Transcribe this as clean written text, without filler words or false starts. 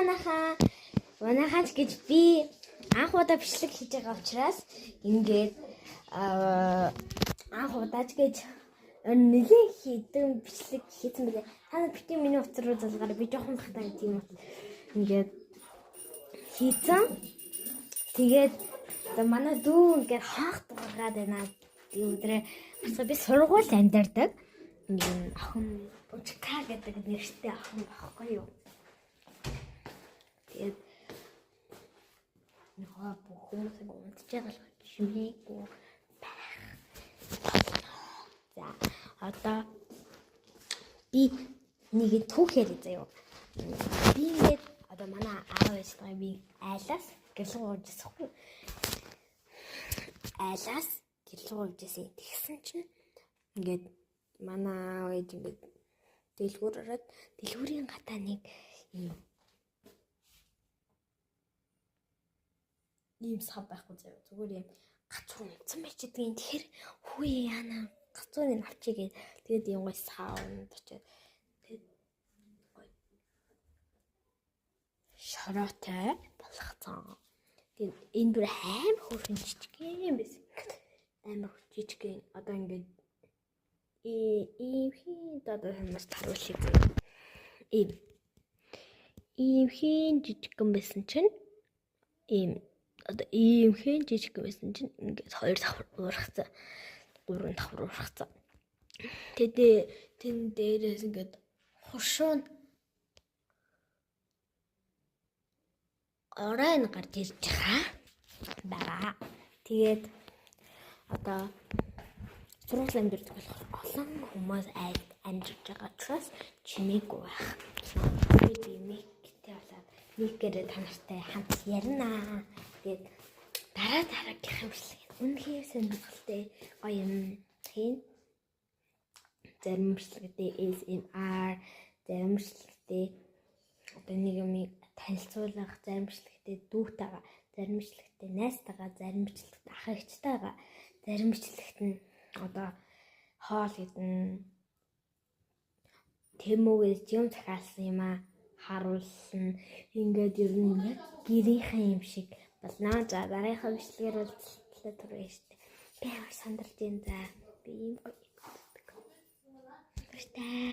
манайхаа ч гэж би анх удаа бичлэг хийж байгаа учраас ингээд анх удаач гэж нэгэн хийдэн бичлэг хийсэн байлээ. Та нар битгий миний утас руу залгаараа би жоохон хатаа тийм ингээд хийсэн. Тэгээд манай дүү ингээд хаах дугаагаад байна. Өдрөө би сургууль амьдардаг. Ингээд охин Бужка гэдэг нэртэй охин байхгүй юу? Тэгээд нөгөө бүхнээс унтж байгаа л чимээгүй байх. За одоо би нэг түүхээр заяа. Би ингээд одоо манай аав ээжтэй би айлаас гэлэн уужсахгүй. Айлаас гэлэн уужсэн. Тэгсэн чинь ингээд манай аав ээж ингээд дэлгүүрээд дэлгүүрийн гадаа нэг ийм сав байхгүй заяа. Зүгээр юм гацуу унтсан байж гэдгийг. Тэгэхээр хүү яана гацууны авчиг гээд тэгээд юм гой саунд очиод тэгээд шороотой болгоцсон. Тэгээд энэ бүр аим хөөрхөн жижигхэн байсан. Амар жижигхэн одоо ингээд ийм хин одоо хүмүүс таруулъя. Ийм хин жижигхэн байсан чинь одоо ийм хин жижигхэн байсан чинь ингээд 2 давхар уурхацсан. 3 давхар уурхацсан. Тэн дээрээс ингээд хуршуун оройн гарч ирж байгаа. Тэгээд одоо сургууль амьдардаг болохоор олон хүмүүс амьдарч байгаа учраас чимээгүй байх. Би миктэй болоод микээрээ та нартай хамт ярина. Тэгээд дараагийнхаа бичлэг үнэхээр сонирхолтой гоё юм хийн. Зарим бичлэгтэй ASMR, зарим бичлэгтэй одоо нэг юм танилцуулах, зарим бичлэгтэй дүүтэйгээ, зарим бичлэгтэй найзтайгаа, зарим бичлэгтэй ах эгчтэйгээ, зарим бичлэгт нь одоо хоол идэн тэмүүгээс юм захиалсан юм харуулсан. Ингээд ер нь яг гэрийнхэн юм шиг болно. За дараагийн бичлэгээр уулзлаа түрүү штэ. Би амар сандарч байна. За би юм гоё.